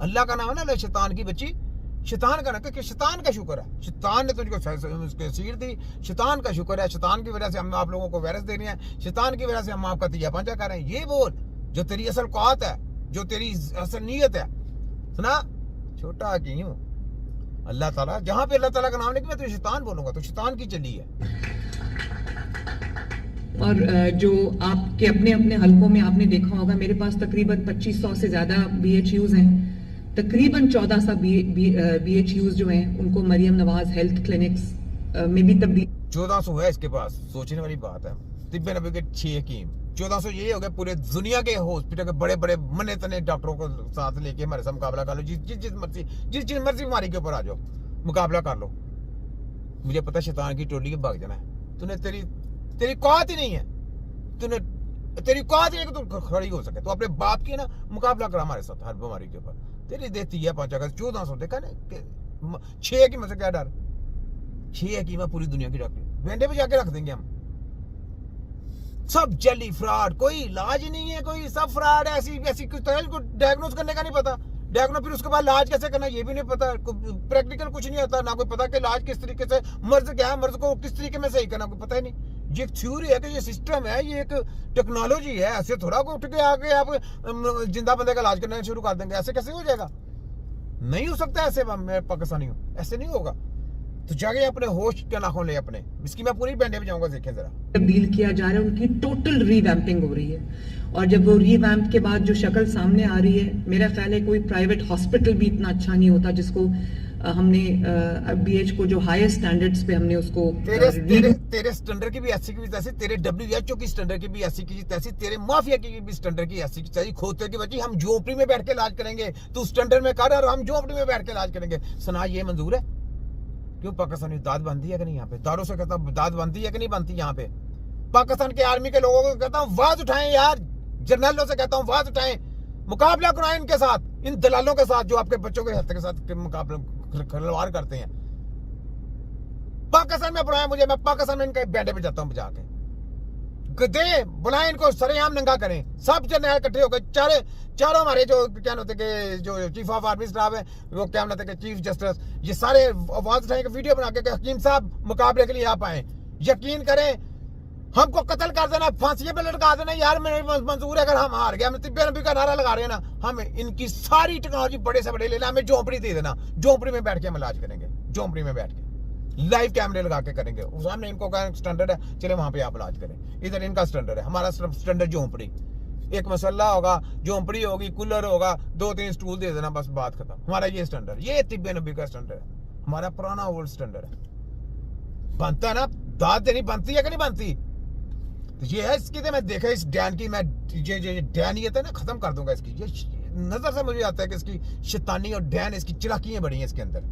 अल्लाह का नाम है ना, शैतान की बच्ची, शैतान का ना, क्योंकि शैतान का शुक्र है, शैतान ने तुझको उसके सीर दी, शैतान का शुक्र है, शैतान की वजह से हम आप लोगों को वायरस दे रहे हैं, शैतान की वजह से हम आपका तिया पंचा कर रहे हैं। ये बोल जो तेरी असल औकात है, जो तेरी असल नीयत है। सुना छोटा क्यों, अल्लाह ताला, जहां पे अल्लाह ताला का नाम लेके मैं तुझे शैतान बोलूंगा तो शैतान की चली है। और जो आपके अपने अपने हलकों में आपने देखा होगा, मेरे पास तकरीबन 2500 से ज्यादा BHUs हैं। तकरीबन 1400 BHUs जो हैं उनको मरियम नवाज हेल्थ क्लिनिक्स में भी तब्दील 1400 है इसके पास, सोचने वाली बात है। तिब्बे नबी के 6 हकीम, 1400 ये हो गए पूरे दुनिया के हॉस्पिटल के बड़े बड़े मने तने डॉक्टरों को साथ लेके हमारे साथ मुकाबला कर लो। जिस मर्जी बीमारी के ऊपर आ जाओ, मुकाबला कर लो। मुझे पता शैतान की टोली के भाग जाना है। तूने तेरी औकात ही नहीं है, तेरी औकात ही नहीं कि तू खड़ी हो सके। तो अपने बाप की ना मुकाबला करा हमारे साथ हर बीमारी के ऊपर। तेरी देती है 5 अगस्त 1400, देखा ना 6 की मुझसे क्या डर, 6 की मैं पूरी दुनिया की डॉक्टर वेंडे पे जाके रख देंगे हम। सब जली फ्रॉड, कोई इलाज ही नहीं है, कोई सब फ्रॉड है। ऐसी कुछ को डायग्नोज करने का नहीं पता, डायग्नोज फिर उसके बाद इलाज कैसे करना ये भी नहीं पता, प्रैक्टिकल कुछ नहीं आता, ना कोई पता कि इलाज किस तरीके से, मर्ज क्या है, मर्ज को किस तरीके में सही करना कोई पता ही नहीं। ये थ्योरी है कि ये सिस्टम है, ये एक टेक्नोलॉजी है। ऐसे थोड़ा को उठ के आके आप जिंदा बंदे का इलाज करना शुरू कर देंगे, ऐसे कैसे हो जाएगा? नहीं हो सकता ऐसे, मैं पाकिस्तानी हूँ, ऐसे नहीं होगा। तो जाके अपने होश के नाखून ले अपने, इसकी मैं पूरी बैंडे पे जाऊंगा, देखे जरा। तब्दील किया जा रहा है, उनकी टोटल रीवैम्पिंग हो रही है। और जब वो रीवैम्प के बाद जो शक्ल सामने आ रही है, मेरा ख्याल है कोई प्राइवेट हॉस्पिटल भी इतना अच्छा नहीं होता जिसको हमने BH को जो हाईएस्ट स्टैंडर्ड्स पे हमने उसको तेरे स्टैंडर्ड की भी ऐसी की तैसी, तेरे WHO की स्टैंडर्ड की भी ऐसी की तैसी, तेरे माफिया की भी स्टैंडर्ड की ऐसी की तैसी। खोते की बच्ची, हम झोपड़ी में बैठ के इलाज करेंगे, तू स्टैंडर्ड में कर और हम झोपड़ी में बैठ के इलाज करेंगे। सुना ये मंजूर है? क्यों पाकिस्तानी दाद बनती है कि नहीं? यहाँ पे दारों से कहता हूँ दाद बनती है कि नहीं बनती? यहाँ पे पाकिस्तान के आर्मी के लोगों को कहता हूँ आवाज उठाएं यार, जर्नलों से कहता हूँ आवाज उठाएं, मुकाबला कराएं इनके साथ, इन दलालों के साथ जो आपके बच्चों के हत्या के साथ मुकाबला खिलवाड़ करते हैं। पाकिस्तान में बुलाएं मुझे, मैं पाकिस्तान में इनके बैठे पे जाता हूँ बजा के, दे बुलाएं इनको, सरेआम नंगा करें सब जर्नल इकट्ठे होकर। चारों हमारे जो क्या होते के जो चीफ ऑफ आर्मी स्टाफ है, वो क्या होते के चीफ जस्टिस, ये सारे आवाज उठाएंगे वीडियो बना के हकीम साहब मुकाबले के लिए आप आए। यकीन करें, हमको कत्ल कर देना, फांसी पे लटका देना यार, मेरे मंजूर है। अगर हम हार गए, हम तिब्बे नबी का नारा लगा रहे हैं ना, हमें इनकी सारी टेक्नोलॉजी बड़े से बड़े लेना, हमें झोंपड़ी दे देना, झोंपड़ी में बैठ के हम इलाज करेंगे, झोंपड़ी में बैठ के लाइव कैमरे लगा के करेंगे। सामने इनको का स्टैंडर्ड है, चले वहां पे आप इलाज करें। इधर इनका स्टैंडर्ड है, हमारा स्टैंडर्ड झोंपड़ी, एक मसल्ला होगा, झोंपड़ी होगी, कूलर होगा, 2-3 स्टूल दे देना, बस बात खत्म। हमारा ये स्टैंडर्ड, ये तिब्बे नबी का स्टैंडर्ड है, हमारा पुराना ओल्ड स्टैंडर्ड है। बनता है ना, दाद देनी बनती है कि नहीं बनती? तो ये है इसकी, मैं देखा इस डैन की, मैं ये डैनियत है ना खत्म कर दूंगा इसकी। ये नजर से मुझे आता है कि इसकी शैतानी और डैन, इसकी चिराकियां बड़ी हैं इसके अंदर।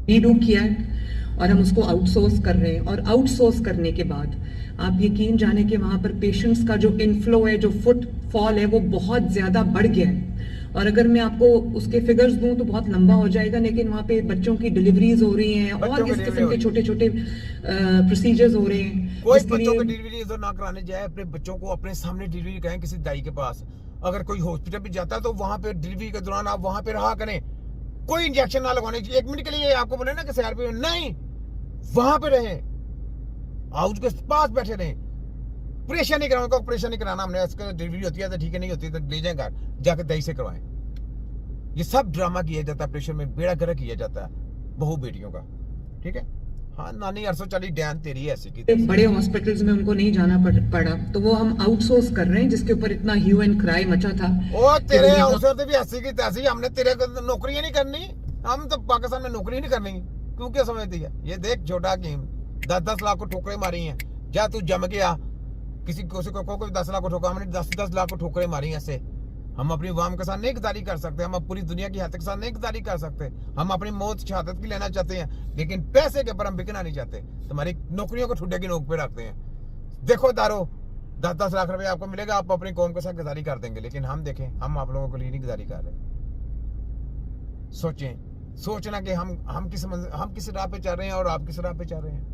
रीडू किया है और हम उसको आउटसोर्स कर रहे हैं। और आउटसोर्स करने के बाद आप यकीन जाने कि वहां पर पेशेंट्स का जो इनफ्लो है, जो फुटफॉल है, वो बहुत ज्यादा बढ़ गया है। और अगर मैं आपको उसके फिगर्स दूं तो बहुत लंबा हो जाएगा, लेकिन वहां पे बच्चों की डिलीवरीज हो रही हैं और इस किस्म के छोटे छोटे प्रोसीजर्स हो रहे हैं। कोई बच्चों की डिलीवरी इधर ना कराने जाए, अपने बच्चों को अपने सामने डिलीवरी करें किसी दाई के पास। अगर कोई हॉस्पिटल भी जाता है तो वहां पे डिलीवरी के दौरान आप वहां पे रहा करें, कोई इंजेक्शन ना लगवाने। 1 मिनट के लिए आपको बोले ना कि CRP नहीं, वहां पे रहे, हाउस के पास बैठे रहे, ऑपरेशन नहीं कराना, ऑपरेशन नहीं कराना हमने, इसका डिलीवरी होती है तो ठीक है, नहीं होती है तो ले जाए घर जाकर दही से करवाएं। ये सब ड्रामा किया जाता है, ऑपरेशन में बेड़ा गर्क किया जाता है बहू बेटियों का, ठीक है। हाँ नानी 840 डैन तेरी ऐसी की बड़े हॉस्पिटल्स में उनको नहीं जाना पड़ा, तो वो हम आउटसोर्स कर रहे हैं, जिसके ऊपर इतना ह्यू एंड क्राई मचा था। ओ तेरे अवसर भी ऐसी की तैसी, हमने तेरे नौकरियां नहीं करनी, हम तो पाकिस्तान में नौकरी नहीं करनी, क्यों क्या समझती है? ये देख छोटा गेम, 10-10 लाख को ठोकरें मारी हैं, जा तू जम गया, किसी को 10 लाख को ठोका, हमने 10-10 लाख को ठोकरें मारी हैं। से हम अपनी वाम के साथ नहीं गद्दारी कर सकते, हम पूरी दुनिया की हद के साथ नहीं गद्दारी कर सकते। हम अपनी मौत शहादत की लेना चाहते हैं, लेकिन पैसे के ऊपर हम बिकना नहीं चाहते। तुम्हारी नौकरियों को ठुड्डे की नोक पे रखते हैं। देखो दारो, 10-10 लाख रुपए आपको मिलेगा, आप अपनी कौम के साथ गद्दारी कर देंगे, लेकिन हम देखें, हम आप लोगों के लिए नहीं गद्दारी कर रहे। सोचना कि हम किस राह पे चल रहे हैं और आप किस राह पे चल रहे हैं,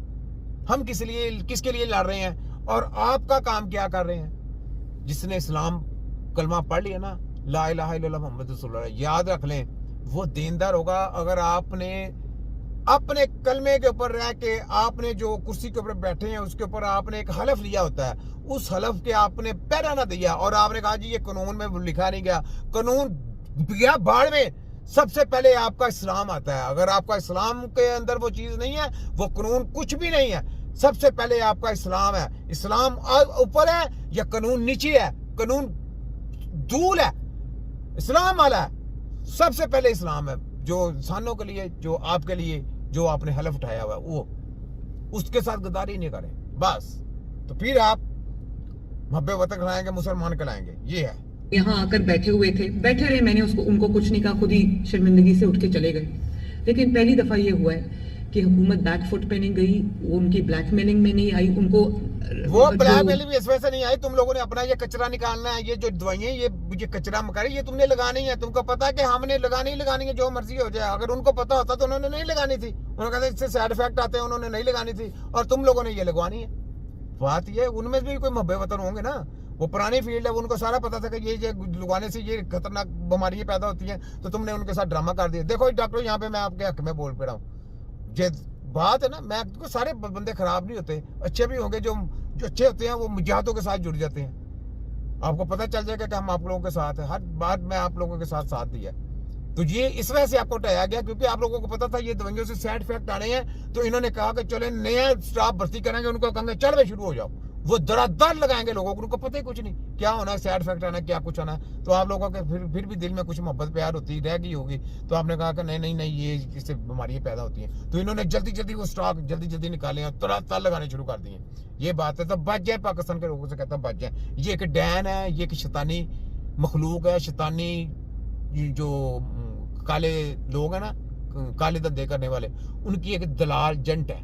हम किसके लिए लड़ रहे हैं और आपका काम क्या कर रहे हैं। जिसने इस्लाम कलमा पढ़ लिया ना, ला इलाहा इल्लल्लाह मुहम्मद रसूलुल्लाह, याद रख लें, वो दीनदार होगा अगर आपने अपने कलमे के ऊपर रह के, आपने जो कुर्सी के ऊपर बैठे हैं उसके ऊपर आपने एक हलफ लिया होता है, उस हलफ के आपने पैरा ना दिया और आपने कहा जी ये कानून में लिखा नहीं गया, कानून गया बाढ़ में। सबसे पहले आपका इस्लाम आता है। अगर आपका इस्लाम के अंदर वो चीज नहीं है, वो कानून कुछ भी नहीं है। सबसे पहले आपका इस्लाम है। इस्लाम ऊपर है या कानून नीचे है? कानून दूर है, इस्लाम वाला है। सबसे पहले इस्लाम है, जो इंसानों के लिए, जो आपके लिए, जो आपने हलफ उठाया हुआ है, वो उसके साथ गद्दारी नहीं करें बस। तो फिर आप मब्बे वतन कहलाएंगे, मुसलमान कहलाएंगे। ये है। यहाँ आकर बैठे हुए थे, बैठे रहे, मैंने उनको कुछ नहीं कहा, खुद ही शर्मिंदगी से उठ के चले गए। लेकिन पहली दफा ये हुआ है कि हुकूमत बैकफुट पे नहीं गई, वो उनकी ब्लैकमेलिंग में नहीं आई। उनको वो ब्लैकमेलिंग इस वजह से नहीं आई, तुम लोगों ने अपना ये कचरा निकालना है, ये जो दवाइयां, ये कचरा मकाई, ये तुमने लगानी है। तुमको पता है कि हमने लगानी है, जो मर्जी हो जाए। अगर उनको पता होता तो उन्होंने नहीं लगानी थी। उन्होंने कहा इससे साइड इफेक्ट आते हैं, उन्होंने नहीं लगानी थी, और तुम लोगों ने ये लगवानी है। बात ये, उनमें भी कोई मब्बे वतन होंगे ना, वो पुरानी फील्ड है, उनको सारा पता था कि ये लगाने से ये खतरनाक बीमारियां पैदा होती हैं, तो तुमने उनके साथ ड्रामा कर दिया। देखो डॉक्टर, यहाँ पे मैं आपके हक में बोल पे रहा हूँ। ये बात है ना, मैं तो सारे बंदे खराब नहीं होते, अच्छे भी होंगे। जो अच्छे होते हैं वो मुजाहिदों के साथ जुड़ जाते हैं। आपको पता चल जाएगा कि हम आप लोगों के साथ हैं, हर बात में आप लोगों के साथ दिया। तो ये इस वजह से आपको हटाया गया, क्योंकि आप लोगों को पता था ये दवाइयों से साइड इफेक्ट आने हैं। तो इन्होंने कहा कि चले नया स्टाफ भर्ती करेंगे, उनको कहेंगे चल भाई शुरू हो जाओ। वो दरादर लगाएंगे लोगों को, उनको पता ही कुछ नहीं क्या होना है, साइड इफेक्ट आना है, क्या कुछ आना है। तो आप लोगों के फिर भी दिल में कुछ मोहब्बत प्यार होती रह गई होगी। तो आपने कहा कि नहीं ये इससे बीमारियां पैदा होती हैं। तो इन्होंने जल्दी वो स्टॉक जल्दी निकाले और तुरंत लगाने शुरू कर दिए। ये बात है। तो बच जाए, पाकिस्तान के लोगों से कहता हूँ बच जाए। ये एक डैन है, ये एक शैतानी मखलूक है, शैतानी जो काले लोग हैं ना, काले धंधे करने वाले, उनकी एक दलाल जंट है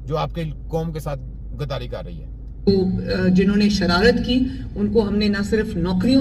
जो आपके कौम के साथ गद्दारी कर रही है। जिन्होंने शरारत की उनको हमने ना सिर्फ नौकरियों